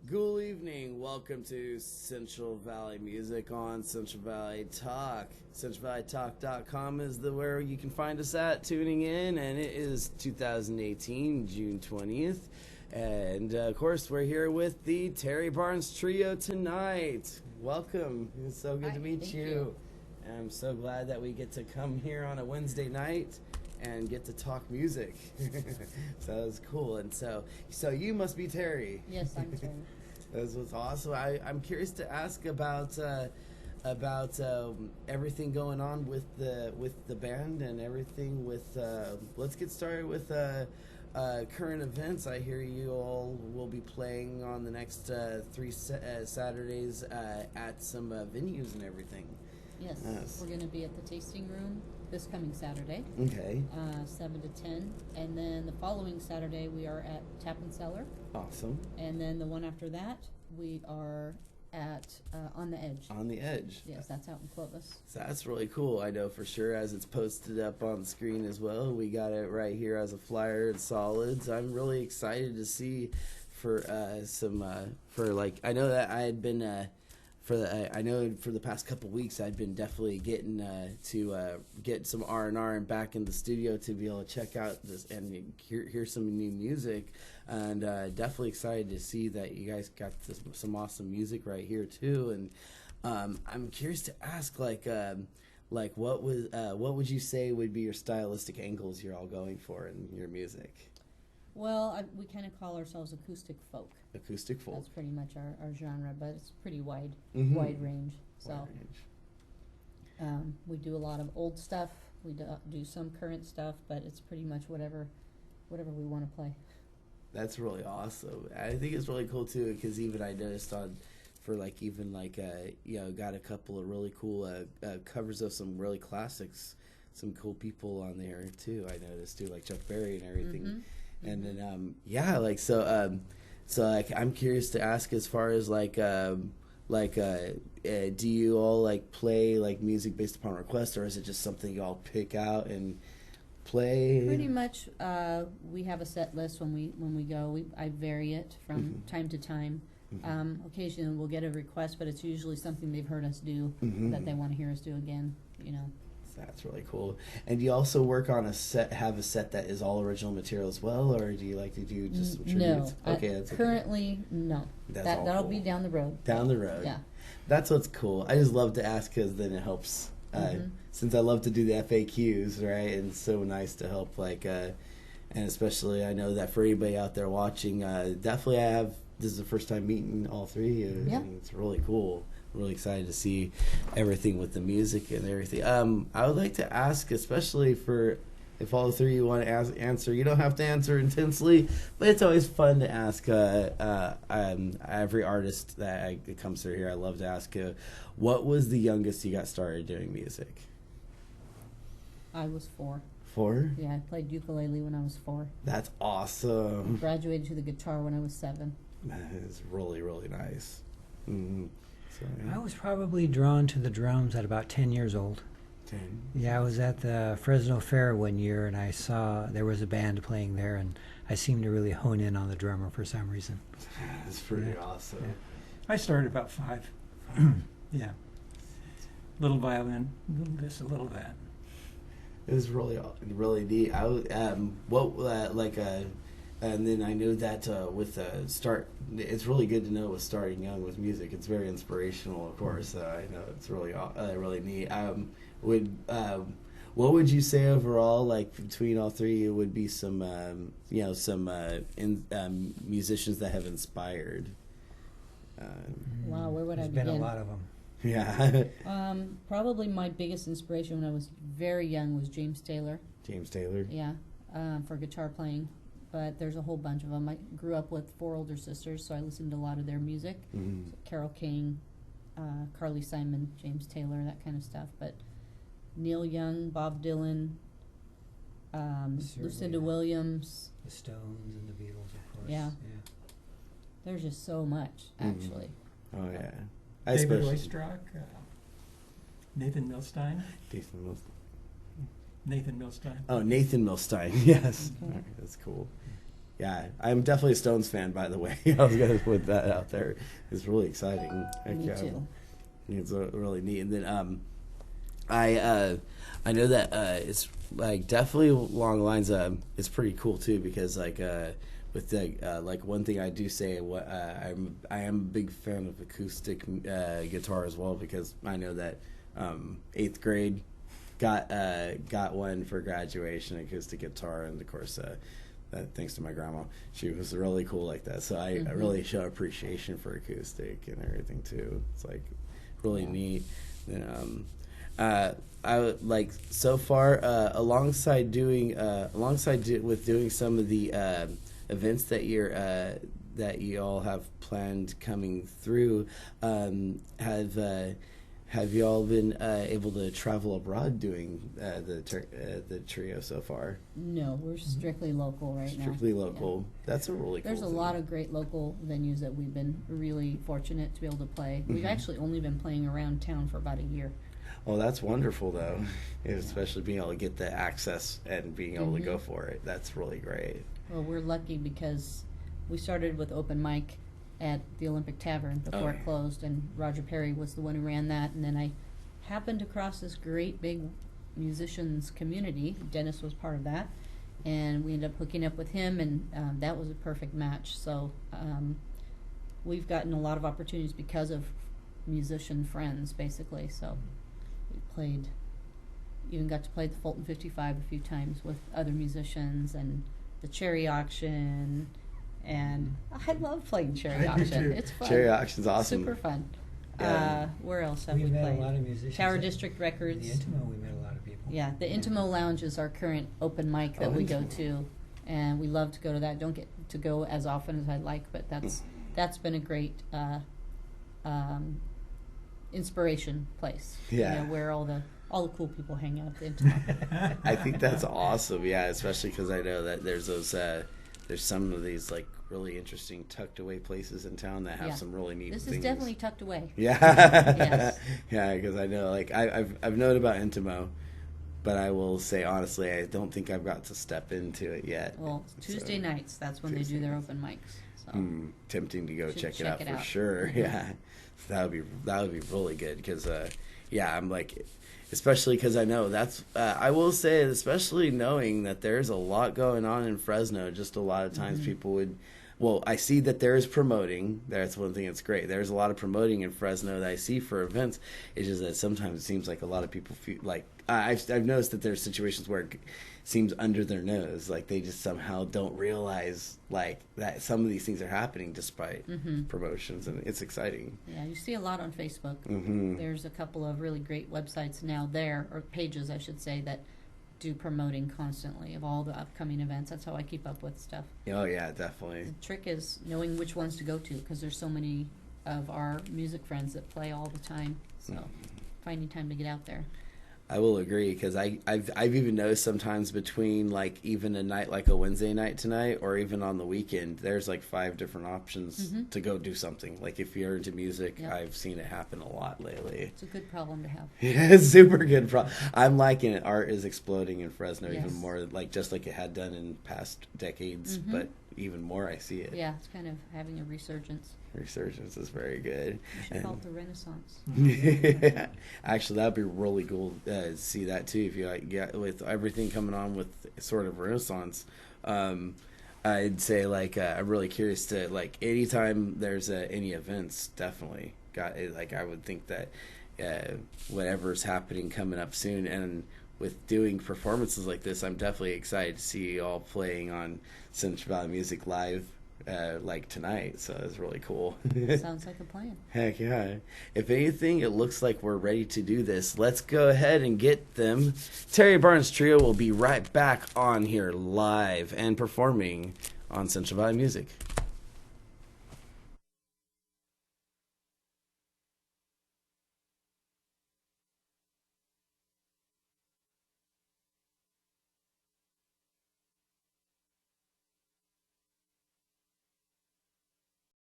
Good evening. Welcome to Central Valley Music on Central Valley Talk. CentralValleyTalk.com is where you can find us at tuning in, and it is 2018, June 20th. And of course, we're here with the Terry Barnes Trio tonight. Welcome. It's so good to meet you. And I'm so glad that we get to come here on a Wednesday night and get to talk music. So that was cool. And so you must be Terry. Yes, I'm Terry. That was awesome. I'm curious to ask about everything going on with the band and everything with. Let's get started with current events. I hear you all will be playing on the next three Saturdays at some venues and everything. Yes, we're going to be at the Tasting Room this coming Saturday. Okay. 7 to 10. And then the following Saturday we are at Tap Cellar. Awesome. And then the one after that we are at On the Edge. On the Edge. Yes, that's out in Clovis. So that's really cool. I know for sure, as it's posted up on the screen as well. We got it right here as a flyer and solids. I'm really excited to see for I know that I had been I know for the past couple weeks I'd been definitely getting to get some R&R and back in the studio to be able to check out this and hear some new music, and definitely excited to see that you guys got some awesome music right here too. And I'm curious to ask what would you say would be your stylistic angles you're all going for in your music? Well, we kind of call ourselves acoustic folk. Acoustic folk. That's pretty much our genre, but it's pretty wide range. So Wide range. We do a lot of old stuff. We do some current stuff, but it's pretty much whatever we want to play. That's really awesome. I think it's really cool too, because even I noticed got a couple of really cool covers of some really classics, some cool people on there too. I noticed too, like Chuck Berry and everything. Mm-hmm. And then I'm curious to ask, as far as do you all play music based upon request, or is it just something you all pick out and play? Pretty much, we have a set list when we go. I vary it from time to time. Occasionally we'll get a request, but it's usually something they've heard us do that they want to hear us do again. That's really cool. And do you also work on have a set that is all original material as well, or do you like to do just some tributes? No. Okay, that's currently, no. That'll be down the road. Down the road. Yeah. That's what's cool. I just love to ask, because then it helps. Since I love to do the FAQs, right? And it's so nice to help, and especially I know that for anybody out there watching, definitely this is the first time meeting all three of you. Yeah. And it's really cool. Really excited to see everything with the music and everything. I would like to ask, especially for if all three of you want to answer, you don't have to answer intensely, but it's always fun to ask every artist that comes through here. I love to ask, what was the youngest you got started doing music? I was 4. 4? Yeah, I played ukulele when I was 4. That's awesome. Graduated to the guitar when I was 7. That is really, really nice. Mm-hmm. So, yeah. I was probably drawn to the drums at about 10 years old. 10? Yeah, I was at the Fresno Fair one year, and I saw there was a band playing there, and I seemed to really hone in on the drummer for some reason. That's pretty awesome. Yeah. I started about 5. Yeah. Little violin, little this, a little that. It was really, really neat. I was, and then I know that with it's really good to know with starting young with music. It's very inspirational, of course. I know it's really, really neat. What would you say overall, between all three, would be some, musicians that have inspired? Wow, where would I There's begin? been a lot of them. Yeah. Probably my biggest inspiration when I was very young was James Taylor. James Taylor. Yeah, for guitar playing. But there's a whole bunch of them. I grew up with 4 older sisters, so I listened to a lot of their music. Mm-hmm. So Carole King, Carly Simon, James Taylor, that kind of stuff. But Neil Young, Bob Dylan, Lucinda Williams. The Stones and the Beatles, of course. Yeah. There's just so much, actually. Oh, yeah. David Oistrakh, Nathan Milstein. Nathan Milstein. Nathan Milstein. Oh, Nathan Milstein. Yes. Okay. All right, that's cool. Yeah, I'm definitely a Stones fan, by the way. I was going to put that out there. It's really exciting. Me too. It's really neat. And then I know that it's like definitely along the lines. It's pretty cool too because like with the like one thing I do say, I am a big fan of acoustic guitar as well because I know that 8th grade got one for graduation, acoustic guitar, and of course. Thanks to my grandma, she was really cool like that. So I really show appreciation for acoustic and everything too. It's like really neat. And I would like so far alongside doing with doing some of the events that that you all have planned coming through. Have you all been able to travel abroad doing the trio so far? No, we're strictly local right now. Strictly local. Yeah. That's a really cool There's a thing. lot of great local venues that we've been really fortunate to be able to play. We've actually only been playing around town for about a year. Oh, that's wonderful, though. Especially being able to get the access and being able to go for it. That's really great. Well, we're lucky because we started with open mic at the Olympic Tavern before it closed, and Roger Perry was the one who ran that. And then I happened across this great big musicians community. Dennis was part of that, and we ended up hooking up with him, and that was a perfect match. So we've gotten a lot of opportunities because of musician friends, basically. So we played, even got to play the Fulton 55 a few times with other musicians, and the Cherry Auction. And I love playing Cherry Auction. It's fun. Cherry Auction's awesome. Super fun. Yeah. Where else have We we met played? a lot of musicians. Tower at District Records. The Intimo, we met a lot of people. Yeah, the Intimo Lounge is our current open mic that we go to, and we love to go to that. Don't get to go as often as I'd like, but that's been a great inspiration place. Yeah. You know, where all the cool people hang out at the Intimo. I think that's awesome. Yeah, especially because I know that there's those there's some of these like really interesting tucked away places in town that have some really neat This things. is definitely tucked away. Yeah. Yes. Yeah, because I know like I've known about Intimo, but I will say honestly I don't think I've got to step into it yet. Well, Tuesday nights, that's when they do their open mics. So. Tempting to go Should check it out for sure. Mm-hmm. Yeah, that would be really good because yeah, I'm like, especially because I know that's I will say, especially knowing that there's a lot going on in Fresno. Just a lot of times people would. Well, I see that there is promoting. That's one thing that's great. There's a lot of promoting in Fresno that I see for events. It's just that sometimes it seems like a lot of people feel like I've noticed that there's situations where it seems under their nose, like they just somehow don't realize like that some of these things are happening despite promotions, and it's exciting. Yeah, you see a lot on Facebook. There's a couple of really great websites now there, or pages I should say, that do promoting constantly of all the upcoming events. That's how I keep up with stuff. Oh yeah, definitely. The trick is knowing which ones to go to, because there's so many of our music friends that play all the time. So finding time to get out there. I will agree because I've even noticed sometimes between like even a night like a Wednesday night tonight or even on the weekend, there's like 5 different options to go do something. Like if you're into music, I've seen it happen a lot lately. It's a good problem to have. Yeah, it's super good. I'm liking it. Art is exploding in Fresno even more, like just like it had done in past decades, but even more I see it. Yeah, it's kind of having a resurgence. Resurgence is very good. We should call it the Renaissance. Yeah. Actually, that'd be really cool to see that too. If you like, get with everything coming on with sort of Renaissance, I'd say like I'm really curious to like anytime there's any events, definitely got like I would think that whatever's happening coming up soon, and with doing performances like this, I'm definitely excited to see you all playing on Central Valley Music Live. Like tonight, so it's really cool. Sounds like a plan. Heck yeah. If anything, it looks like we're ready to do this. Let's go ahead and get them. Terry Barnes Trio will be right back on here live and performing on Central Valley Music.